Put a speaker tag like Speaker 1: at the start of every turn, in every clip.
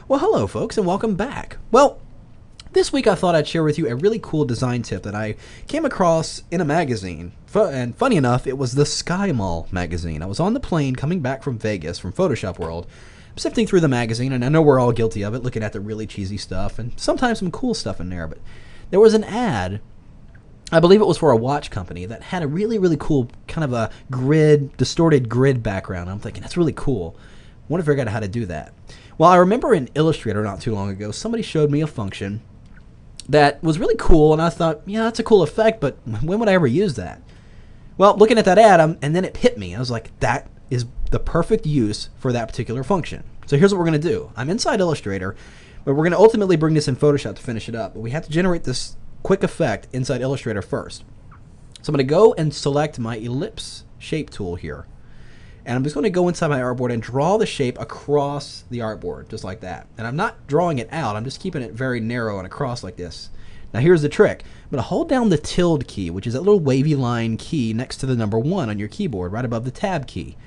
Speaker 1: Well, hello folks and welcome back. Well, this week I thought I'd share with you a really cool design tip that I came across in a magazine. And funny enough, it was the Sky Mall magazine. I was on the plane coming back from Vegas from Photoshop World, sifting through the magazine, and I know we're all guilty of it, looking at the really cheesy stuff and sometimes some cool stuff in there, but there was an ad, I believe it was for a watch company, that had a really, really cool kind of a distorted grid background. I'm thinking, that's really cool. I wonder if I figured out how to do that. Well, I remember in Illustrator not too long ago, somebody showed me a function that was really cool, and I thought, yeah, that's a cool effect, but when would I ever use that? Well, looking at that ad, and then it hit me. I was like, that is the perfect use for that particular function. So here's what we're going to do. I'm inside Illustrator, but we're going to ultimately bring this in Photoshop to finish it up. But we have to generate this quick effect inside Illustrator first. So I'm going to go and select my ellipse shape tool here. And I'm just going to go inside my artboard and draw the shape across the artboard, just like that. And I'm not drawing it out. I'm just keeping it very narrow and across like this. Now here's the trick. I'm going to hold down the tilde key, which is that little wavy line key next to the number 1 on your keyboard, right above the tab key.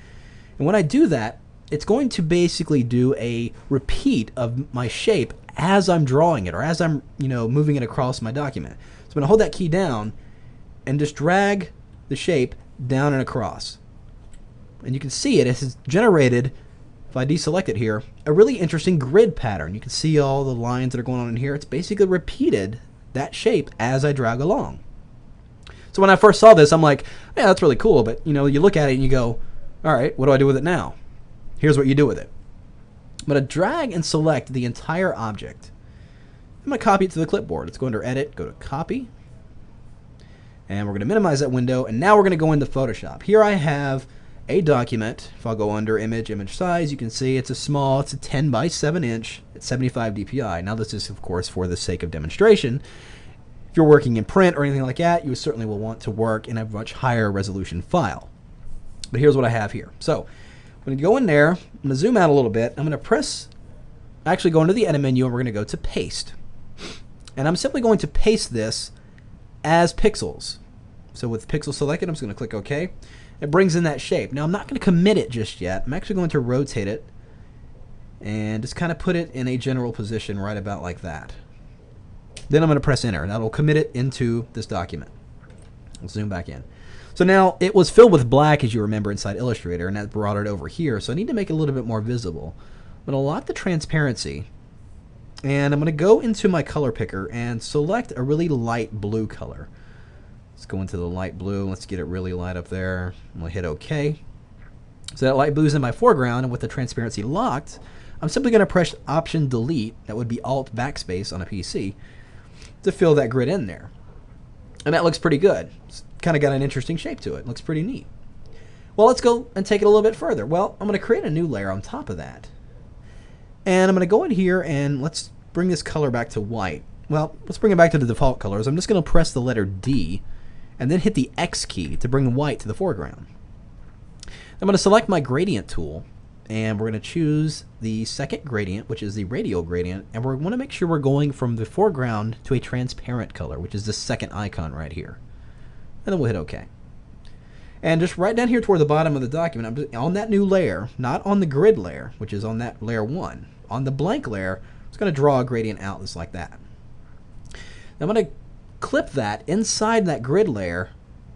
Speaker 1: And when I do that, it's going to basically do a repeat of my shape as I'm drawing it, or as I'm, moving it across my document. So I'm going to hold that key down and just drag the shape down and across. And you can see it has generated, if I deselect it here, a really interesting grid pattern. You can see all the lines that are going on in here. It's basically repeated that shape as I drag along. So when I first saw this, I'm like, yeah, that's really cool. But you look at it and you go, all right, what do I do with it now? Here's what you do with it. I'm going to drag and select the entire object. I'm going to copy it to the clipboard. Let's go under Edit, go to Copy. And we're going to minimize that window. And now we're going to go into Photoshop. Here I have a document. If I'll go under image size, you can see it's a 10 by 7 inch at 75 dpi. Now this is of course for the sake of demonstration. If you're working in print or anything like that, you certainly will want to work in a much higher resolution file. But here's what I have here. So I'm going to go in there, I'm going to zoom out a little bit, I'm going to actually go into the edit menu, and we're going to go to paste. And I'm simply going to paste this as pixels. So with pixel selected, I'm just going to click OK. It brings in that shape. Now I'm not going to commit it just yet. I'm actually going to rotate it and just kind of put it in a general position right about like that. Then I'm going to press enter, and that'll commit it into this document. Let's zoom back in. So now it was filled with black, as you remember, inside Illustrator, and that brought it over here. So I need to make it a little bit more visible. I'm going to lock the transparency, and I'm going to go into my color picker and select a really light blue color. Let's go into the light blue. Let's get it really light up there. I'm going to hit OK. So that light blue is in my foreground, and with the transparency locked, I'm simply going to press Option Delete, that would be Alt Backspace on a PC, to fill that grid in there. And that looks pretty good. It's kind of got an interesting shape to it. Looks pretty neat. Well, let's go and take it a little bit further. Well, I'm going to create a new layer on top of that. And I'm going to go in here and let's bring this color back to white. Well, let's bring it back to the default colors. I'm just going to press the letter D and then hit the X key to bring white to the foreground. I'm going to select my gradient tool, and we're going to choose the second gradient, which is the radial gradient, and we want to make sure we're going from the foreground to a transparent color, which is the second icon right here. And then we'll hit OK. And just right down here toward the bottom of the document, I'm just on that new layer, not on the grid layer, which is on that layer 1. On the blank layer, I'm just going to draw a gradient out just like that. Now I'm going to clip that inside that grid layer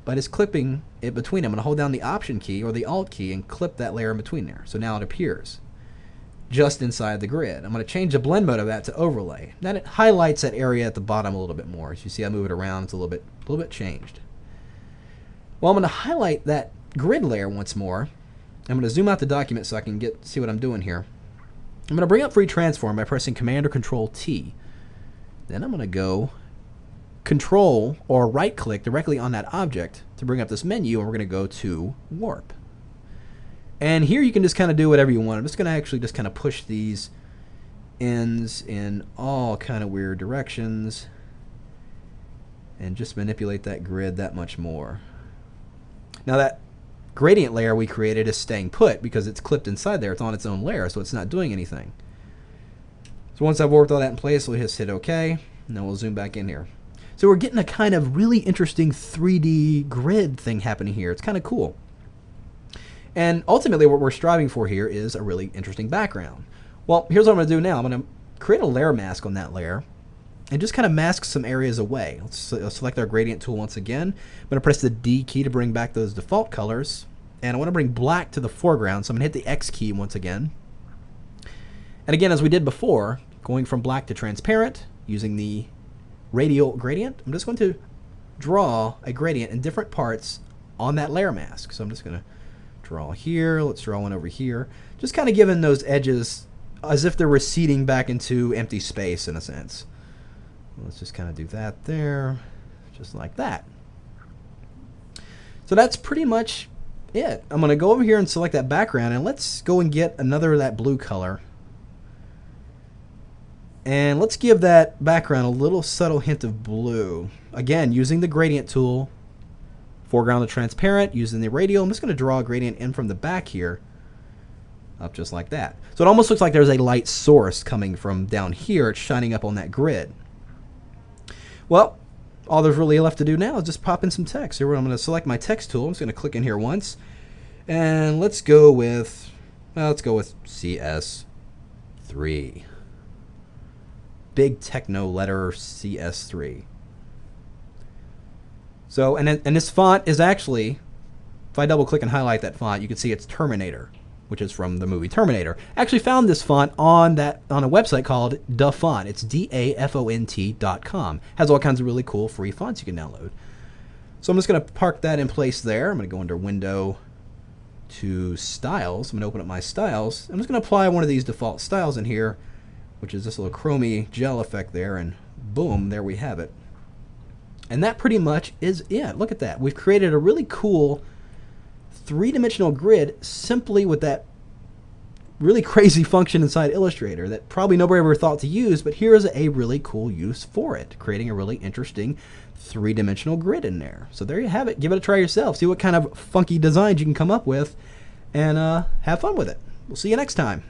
Speaker 1: by just clipping it between them. I'm going to hold down the Option key or the Alt key and clip that layer in between there. So now it appears just inside the grid. I'm going to change the blend mode of that to overlay. Then it highlights that area at the bottom a little bit more. As you see, I move it around, it's a little bit changed. Well, I'm going to highlight that grid layer once more. I'm going to zoom out the document so I can see what I'm doing here. I'm going to bring up Free Transform by pressing Command or Control T. Then I'm going to go Control or right click directly on that object to bring up this menu, and we're going to go to Warp. And here you can just kind of do whatever you want. I'm just going to actually just kind of push these ends in all kind of weird directions and just manipulate that grid that much more. Now that gradient layer we created is staying put because it's clipped inside there. It's on its own layer, so it's not doing anything. So once I've worked all that in place, we'll just hit OK, and then we'll zoom back in here. So we're getting a kind of really interesting 3D grid thing happening here. It's kind of cool. And ultimately what we're striving for here is a really interesting background. Well, here's what I'm going to do now. I'm going to create a layer mask on that layer and just kind of mask some areas away. Let's select our gradient tool once again. I'm going to press the D key to bring back those default colors. And I want to bring black to the foreground, so I'm going to hit the X key once again. And again, as we did before, going from black to transparent, using the radial gradient, I'm just going to draw a gradient in different parts on that layer mask. So I'm just going to draw here. Let's draw one over here. Just kind of giving those edges as if they're receding back into empty space in a sense. Let's just kind of do that there, just like that. So that's pretty much it. I'm going to go over here and select that background, and let's go and get another of that blue color. And let's give that background a little subtle hint of blue. Again, using the gradient tool, foreground to transparent, using the radial. I'm just going to draw a gradient in from the back here, up just like that. So it almost looks like there's a light source coming from down here. It's shining up on that grid. Well, all there's really left to do now is just pop in some text. Here I'm going to select my text tool. I'm just going to click in here once. And let's go with CS3. Big techno letter CS3. So, and this font is actually, if I double click and highlight that font, you can see it's Terminator, which is from the movie Terminator. I actually found this font on a website called DaFont. It's DAFONT.com. Has all kinds of really cool free fonts you can download. So I'm just going to park that in place there. I'm going to go under Window to Styles. I'm going to open up my styles. I'm just going to apply one of these default styles in here, which is this little chromey gel effect there, and boom, there we have it. And that pretty much is it. Look at that. We've created a really cool three-dimensional grid simply with that really crazy function inside Illustrator that probably nobody ever thought to use, but here's a really cool use for it, creating a really interesting three-dimensional grid in there. So there you have it. Give it a try yourself. See what kind of funky designs you can come up with, and have fun with it. We'll see you next time.